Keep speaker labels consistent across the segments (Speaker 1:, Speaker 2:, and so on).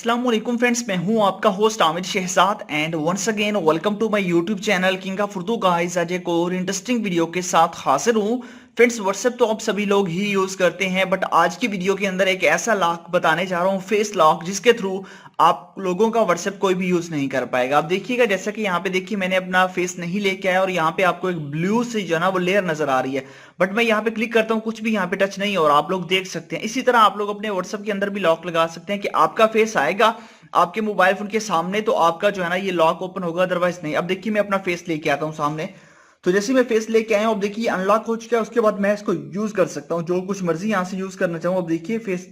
Speaker 1: अस्सलाम वालेकुम फ्रेंड्स, मैं हूं आपका host Aamir Shahzad and once again welcome to my YouTube channel king of Urdu guys. आज एक और इंटरेस्टिंग वीडियो के साथ हाजिर हूं। फ्रेंड्स, व्हाट्सएप तो आप सभी लोग ही यूज करते हैं, बट आज की वीडियो के अंदर एक ऐसा लॉक बताने जा रहा हूं, फेस लॉक, जिसके थ्रू आप लोगों का व्हाट्सएप कोई भी यूज नहीं कर पाएगा। आप देखिएगा, जैसा कि यहाँ पे देखिए मैंने अपना फेस नहीं लेके आया और यहाँ पे आपको एक ब्लू से जो है ना वो लेयर नजर आ रही है, बट मैं यहाँ पे क्लिक करता हूँ, कुछ भी यहाँ पे टच नहीं है और आप लोग देख सकते हैं। इसी तरह आप लोग अपने व्हाट्सएप के अंदर भी लॉक लगा सकते हैं कि आपका फेस आएगा आपके मोबाइल फोन के सामने तो आपका जो है ना ये लॉक ओपन होगा, अदरवाइज नहीं। अब देखिए मैं अपना फेस लेके आता हूँ सामने, तो जैसे मैं फेस लेके आया हूं, अब देखिए अनलॉक हो चुका है। उसके बाद मैं इसको यूज कर सकता हूँ, जो कुछ मर्जी यहां से यूज करना चाहूँ। अब देखिए फेस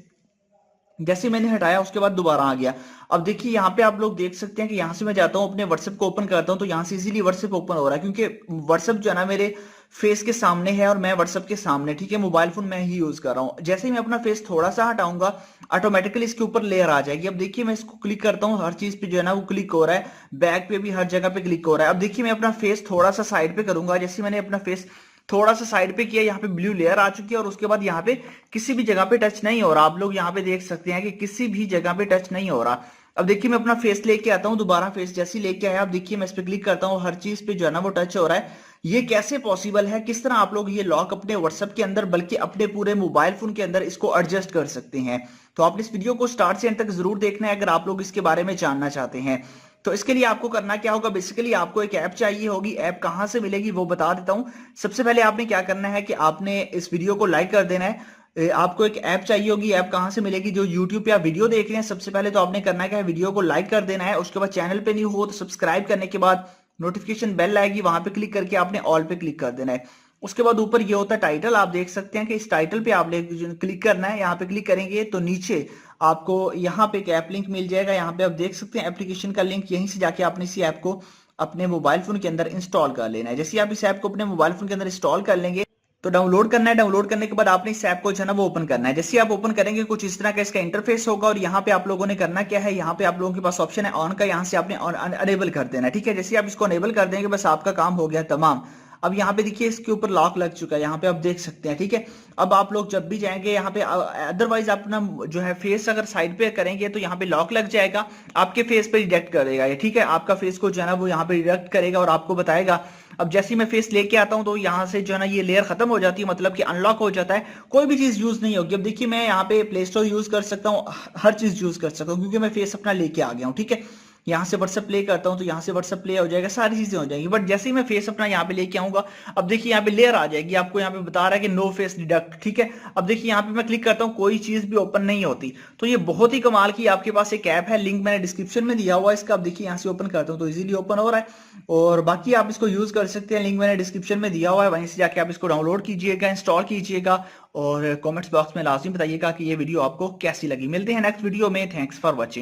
Speaker 1: जैसे मैंने हटाया उसके बाद दोबारा आ गया। अब देखिए यहाँ पे आप लोग देख सकते हैं कि यहाँ से मैं जाता हूँ अपने व्हाट्सएप को ओपन करता हूँ, तो यहाँ से इजीली व्हाट्सएप ओपन हो रहा है, क्योंकि व्हाट्सएप जो है ना मेरे फेस के सामने है और मैं व्हाट्सएप के सामने, ठीक है, मोबाइल फोन मैं ही यूज कर रहा हूँ। जैसे ही मैं अपना फेस थोड़ा सा हटाऊंगा, ऑटोमेटिकली इसके ऊपर लेयर आ जाएगी। अब देखिए मैं इसको क्लिक करता हूँ, हर चीज पे जो है ना वो क्लिक हो रहा है, बैक पे भी हर जगह पे क्लिक हो रहा है। अब देखिए मैं अपना फेस थोड़ा सा साइड पे करूंगा, जैसे मैंने अपना फेस थोड़ा सा साइड पे किया, यहाँ पे ब्लू लेयर आ चुकी है और उसके बाद यहाँ पे किसी भी जगह पे टच नहीं हो रहा। आप लोग यहाँ पे देख सकते हैं कि किसी भी जगह पे टच नहीं हो रहा। अब देखिए मैं अपना फेस लेके आता हूँ, दोबारा फेस जैसे लेके आया, अब देखिए मैं इस पे क्लिक करता हूँ, हर चीज पे जो है ना वो टच हो रहा है। ये कैसे पॉसिबल है, किस तरह आप लोग ये लॉक अपने व्हाट्सएप के अंदर बल्कि अपने पूरे मोबाइल फोन के अंदर इसको एडजस्ट कर सकते हैं? तो आपने इस वीडियो को स्टार्ट से एंड तक जरूर देखना है अगर आप लोग इसके बारे में जानना चाहते हैं। तो इसके लिए आपको करना क्या होगा, बेसिकली आपको एक ऐप चाहिए होगी। ऐप कहां से मिलेगी वो बता देता हूं। सबसे पहले आपने क्या करना है कि आपने इस वीडियो को लाइक कर देना है। आपको एक ऐप चाहिए होगी। ऐप कहां से मिलेगी? जो यूट्यूब पे आप वीडियो देख रहे हैं, सबसे पहले तो आपने करना क्या है, वीडियो को लाइक कर देना है। उसके बाद चैनल पे न्यू हो तो सब्सक्राइब करने के बाद नोटिफिकेशन बेल आएगी, वहां पे क्लिक करके आपने ऑल पे क्लिक कर देना है। उसके बाद ऊपर ये होता है टाइटल, आप देख सकते हैं कि इस टाइटल पे आपने क्लिक करना है। यहाँ पे क्लिक करेंगे तो नीचे आपको यहाँ पे एक ऐप लिंक मिल जाएगा। यहाँ पे आप देख सकते हैं एप्लीकेशन का लिंक, यहीं से जाके आपने इसी ऐप को अपने मोबाइल फोन के अंदर इंस्टॉल कर लेना है। जैसे आप इस ऐप को अपने मोबाइल फोन के अंदर इंस्टॉल कर लेंगे तो डाउनलोड करना है। डाउनलोड करने के बाद आपने इस ऐप को जो है ना वो ओपन करना है। जैसे आप ओपन करेंगे कुछ इस तरह का इसका इंटरफेस होगा और यहाँ पे आप लोगों ने करना क्या है, यहाँ पे आप लोगों के पास ऑप्शन है ऑन का, यहाँ से आपने अनेबल कर देना है, ठीक है। जैसे आप इसको अनेबल कर देंगे बस आपका काम हो गया तमाम। अब यहाँ पे देखिए इसके ऊपर लॉक लग चुका है, यहाँ पे आप देख सकते हैं, ठीक है। अब आप लोग जब भी जाएंगे यहाँ पे, अदरवाइज अपना जो है फेस अगर साइड पे करेंगे तो यहाँ पे लॉक लग जाएगा, आपके फेस पे डिटेक्ट करेगा ये, ठीक है। आपका फेस को जो है ना वो यहाँ पे डिटेक्ट करेगा और आपको बताएगा। अब जैसे ही मैं फेस लेके आता हूं तो यहाँ से जो है ना ये लेयर खत्म हो जाती है, मतलब कि अनलॉक हो जाता है, कोई भी चीज यूज नहीं होगी। अब देखिए मैं यहाँ पे प्ले स्टोर यूज कर सकता हूँ, हर चीज यूज कर सकता हूँ, क्योंकि मैं फेस अपना लेके आ गया हूँ, ठीक है। यहाँ से व्हाट्सएप प्ले करता हूँ तो यहाँ से व्हाट्सएप प्ले हो जाएगा, सारी चीजें हो जाएंगी। बट जैसे ही मैं फेस अपना यहाँ पे लेके आऊंगा, अब देखिए यहाँ पे लेयर आ जाएगी, आपको यहाँ पे बता रहा है कि नो फेस डिडक्ट, ठीक है। अब देखिए यहाँ पे मैं क्लिक करता हूँ, कोई चीज भी ओपन नहीं होती। तो ये बहुत ही कमाल की आपके पास एक ऐप है, लिंक मैंने डिस्क्रिप्शन में दिया हुआ है इसका। अब देखिए यहाँ से ओपन करता हूँ तो इजीली ओपन हो रहा है और बाकी आप इसको यूज कर सकते हैं, लिंक मैंने डिस्क्रिप्शन में दिया हुआ है, वहीं से जाके आप इसको डाउनलोड कीजिएगा, इंस्टॉल कीजिएगा और कमेंट्स बॉक्स में लाजमी बताइएगा कि ये वीडियो आपको कैसी लगी। मिलते हैं नेक्स्ट वीडियो में, थैंक्स फॉर वॉचिंग।